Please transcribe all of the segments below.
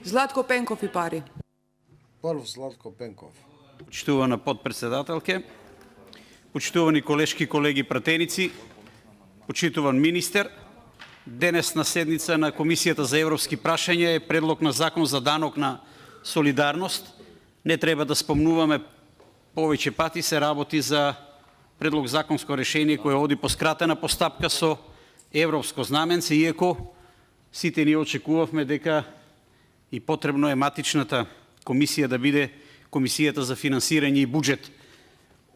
Златко Пенков и пари. Прв Златко Пенков. Почитувана подпредседателке, почитувани колешки колеги пратеници, почитуван министер, денес на седница на Комисијата за европски прашања е предлог на закон за данок на солидарност. Не треба да спомнуваме повеќе пати, се работи за предлог законско решение кој оди по скратена постапка со европско знаменце, иако сите ние очекувавме дека и потребно е матичната комисија да биде Комисијата за финансирање и буџет.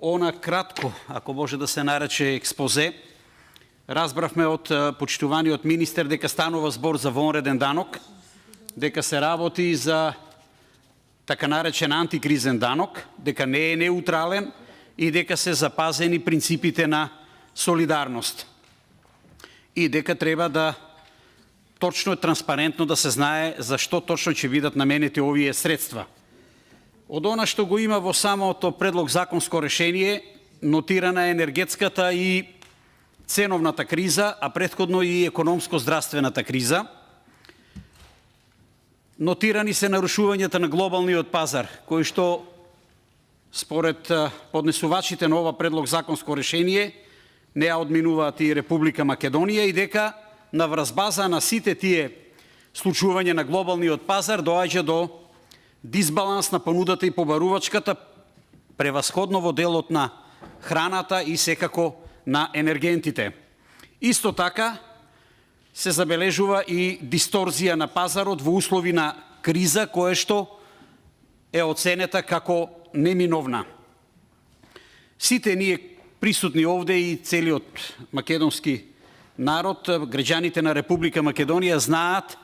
Она кратко, ако може да се нарече експозе, разбравме од почитуваниот министер дека станува збор за вонреден данок, дека се работи за така наречен антикризен данок, дека не е неутрален и дека се запазени принципите на солидарност. И дека треба да точно и транспарентно да се знае зашто точно ќе бидат наменети овие средства. Од она што го има во самото предлог законско решение, нотирана е енергетската и ценовната криза, а претходно и економско-здравствената криза. Нотирани се нарушувањата на глобалниот пазар, кои што според поднесувачите на ова предлог законско решение не ја одминуваат и Република Македонија и дека на вразбаза на сите тие случувања на глобалниот пазар доаѓа до дисбаланс на понудата и побарувачката, превасходно во делот на храната и секако на енергентите. Исто така се забележува и дисторзија на пазарот во услови на криза, кое што е оценета како неминовна. Сите ние присутни овде и целиот македонски народ, граѓаните на Република Македонија знаат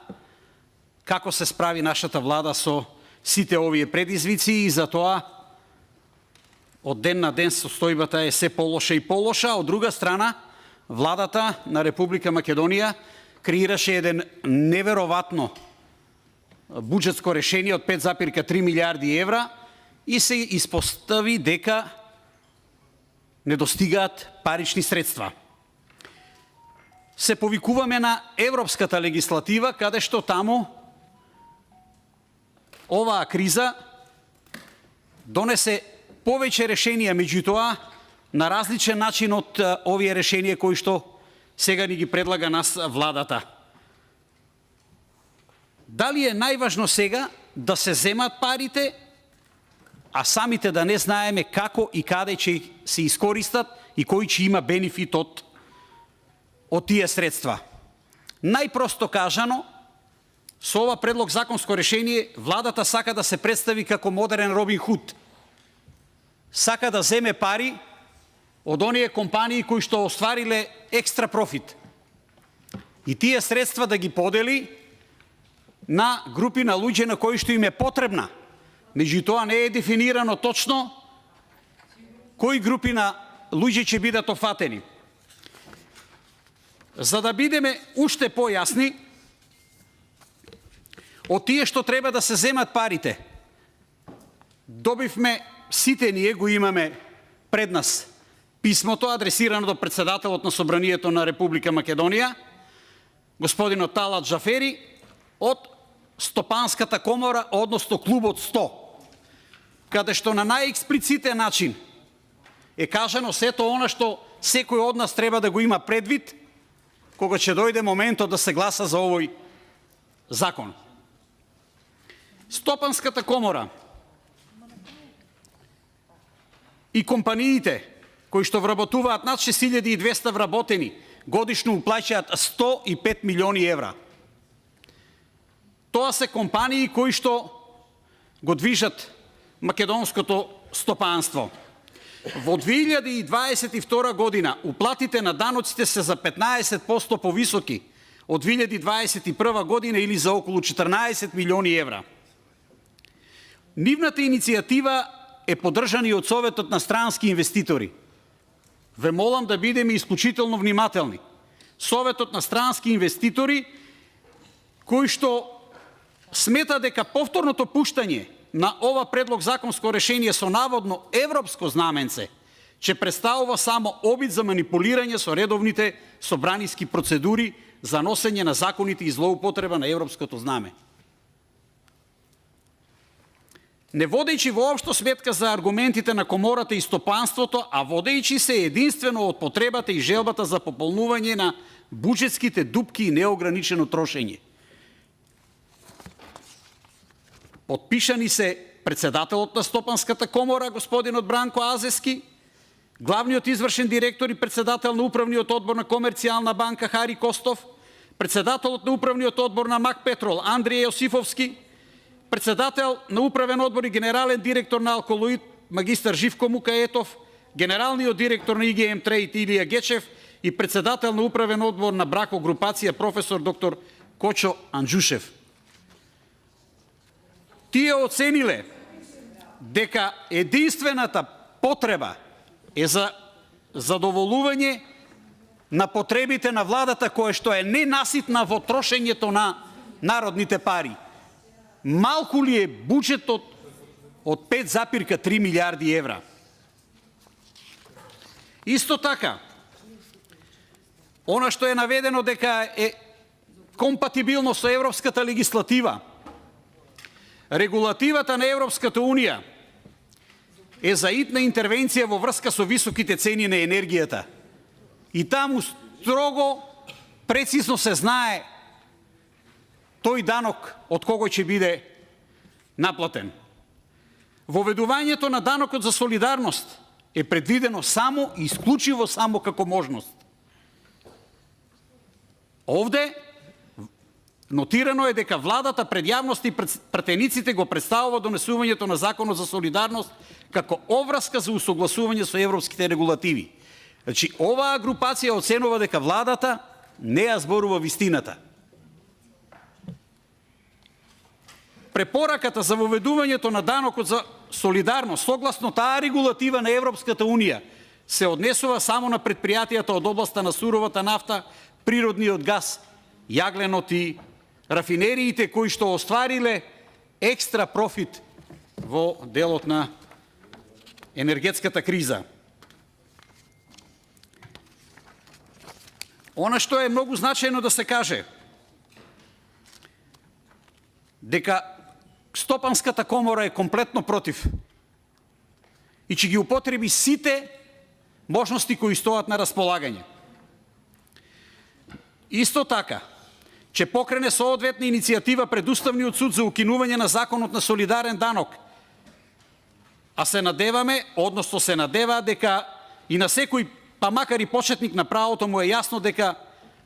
како се справи нашата влада со сите овие предизвици и затоа од ден на ден состојбата е се полоша и полоша. Од друга страна, владата на Република Македонија креираше еден невероватно буџетско решение од 5,3 милиарди евра и се испостави дека недостигаат парични средства. Се повикуваме на европската легислатива, каде што таму оваа криза донесе повеќе решенија, меѓутоа на различен начин од овие решенија кои што сега ни ги предлага нас владата. Дали е најважно сега да се земат парите, а самите да не знаеме како и каде ќе се искористат и кој ќе има бенефит од тие средства? Најпросто кажано, со ова предлог законско решение, владата сака да се представи како модерен Робин Худ. Сака да земе пари од оние компании кои што оствариле екстра профит. И тие средства да ги подели на групи на луѓе на кои што им е потребна. Меѓутоа не е дефинирано точно кои групи на луѓе ќе бидат офатени. За да бидеме уште појасни, од тие што треба да се земат парите, добивме, сите ние го имаме пред нас, писмото адресирано до председателот на Собранието на Република Македонија, господинот Талат Джафери, од Стопанската комора, односно клубот 100, каде што на најексплицитен начин е кажано сето она што секој од нас треба да го има предвид кога ќе дојде моментот да се гласа за овој закон. Стопанската комора и компаниите кои што вработуваат над 6200 вработени годишно уплаќаат 105 милиони евра. Тоа се компании кои што го движат македонското стопанство. Во 2022 година уплатите на даноците се за 15% повисоки од 2021 година или за околу 14 милиони евра. Нивната иницијатива е поддржана и од Советот на странски инвеститори. Ве молам да бидеме исклучително внимателни. Советот на странски инвеститори кои што смета дека повторното пуштање на ова предлог законско решение со наводно европско знаменце ќе представува само обид за манипулирање со редовните собраниски процедури за носење на законите и злоупотреба на европското знаме. не водејќи воопшто сметка за аргументите на комората и стопанството, а водејќи се единствено од потребата и желбата за пополнување на буџетските дупки и неограничено трошење. Подпишани се председателот на Стопанската комора, господинот Бранко Азески, главниот извршен директор и председател на Управниот одбор на Комерцијална банка Хари Костов, председателот на Управниот одбор на МАК Петрол Андрије Јосифовски, председател на Управен одбор и генерален директор на Алколоид магистар Живко Мукаетов, генералниот директор на ИГМ Трейд Илија Гечев и председател на Управен одбор на Брако групација професор доктор Кочо Анджушев. Тие оцениле дека единствената потреба е за задоволување на потребите на владата, кое што е ненаситна во трошењето на народните пари. Малку ли е буџетот од 5,3 милиарди евра? Исто така, она што е наведено дека е компатибилно со европската легислатива, регулативата на Европската Унија е за итна интервенција во врска со високите цени на енергијата. И таму строго, прецизно се знае тој данок од кого ќе биде наплатен. Воведувањето на данокот за солидарност е предвидено само и исклучиво само како можност. Овде нотирано е дека владата пред јавност и пратениците го представува донесувањето на Законот за солидарност како обврска за усогласување со европските регулативи. Значи, оваа групација оценува дека владата не ја зборува вистината. Препораката за воведувањето на данокот за солидарност согласно таа регулатива на Европската Унија се однесува само на предпријатијата од областа на суровата нафта, природниот газ, јагленот и рафинериите кои што оствариле екстра профит во делот на енергетската криза. Она што е многу значајно да се каже, дека Стопанската комора е комплетно против и ќе ги употреби сите можности кои стоат на располагање. Исто така, ќе покрене соодветна иницијатива пред Уставниот суд за укинување на Законот на солидарен данок. А се надеваме, односно се надева дека и на секој, па макар и почетник на правото му е јасно дека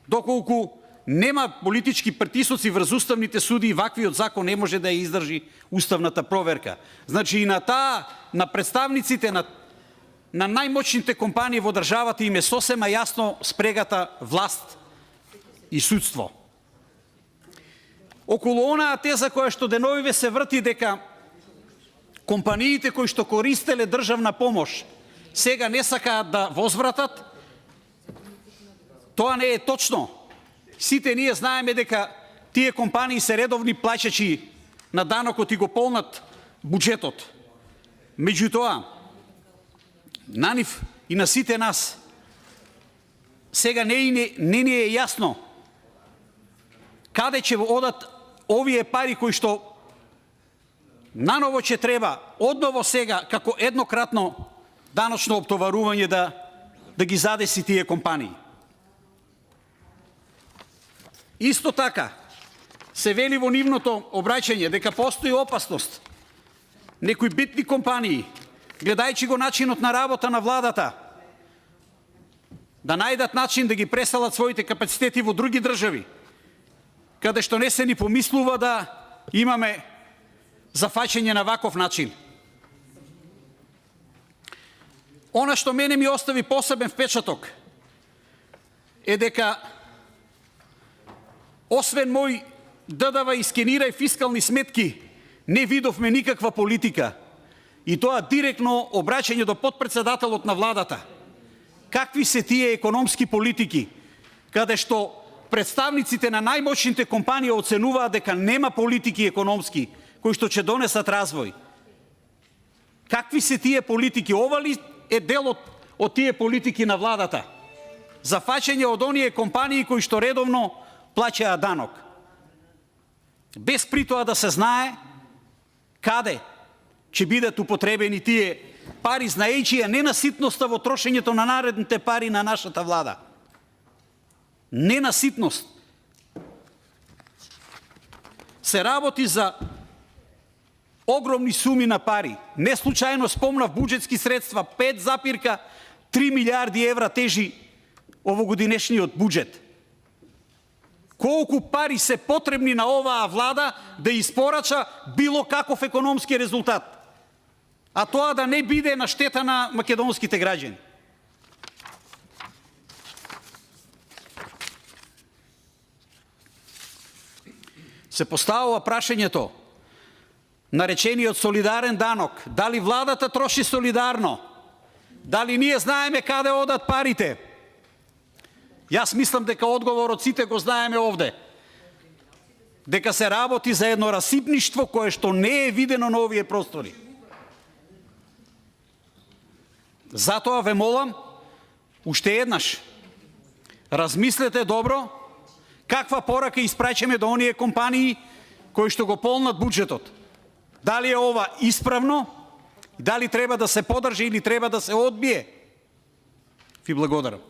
доколку нема политички притисоци врз уставните суди, ваквиот закон не може да ја издржи уставната проверка. Значи и на представниците на најмоćните компании во државата им е сосема јасно спрегата власт и судство. Околу онаа теза која што деновиве се врти дека компаниите кои што користеле државна помош сега не сакаат да возвратат, тоа не е точно. Сите ние знаеме дека тие компании се редовни плаќачи на данокот и го полнат буџетот. Меѓутоа, на нив и на сите нас сега не ни е јасно каде ќе одат овие пари кои што наново ќе треба одново сега како еднократно даночно оптоварување да ги задеси тие компании. Исто така, се вели во нивното обраќање дека постои опасност некои битни компании, гледајќи го начинот на работа на владата, да најдат начин да ги преселат своите капацитети во други држави, каде што не се ни помислува да имаме зафаќање на ваков начин. Она што мене ми остави посебен впечаток е дека освен мој ДДВ и скенирај фискални сметки, не видовме никаква политика. И тоа директно обраќање до подпредседателот на владата. Какви се тие економски политики, каде што представниците на најмоćните компании оценуваат дека нема политики економски кои што ќе донесат развој? Какви се тие политики? Ова ли е делот од тие политики на владата? Зафаќање од оние компании кои што редовно плаќаат данок. Без при тоа да се знае каде ќе бидат употребени тие пари, знаејќи ја ненаситноста во трошењето на наредните пари на нашата влада. Ненаситност. Се работи за огромни суми на пари. Не случајно спомнав буџетски средства, 5,3 милиарди евра тежи овогодинешниот буџет. Колку пари се потребни на оваа влада да испорача било каков економски резултат, а тоа да не биде на штета на македонските граѓани. Се поставува прашањето, наречениот солидарен данок, дали владата троши солидарно, дали ние знаеме каде одат парите? Јас мислам дека одговорот сите го знаеме овде. Дека се работи за едно расипништво кое што не е видено на овие простори. Затоа ве молам, уште еднаш, размислете добро каква порака испраќаме до оние компании кои што го полнат буџетот. Дали е ова исправно, дали треба да се подржи или треба да се одбие? Ви благодарам.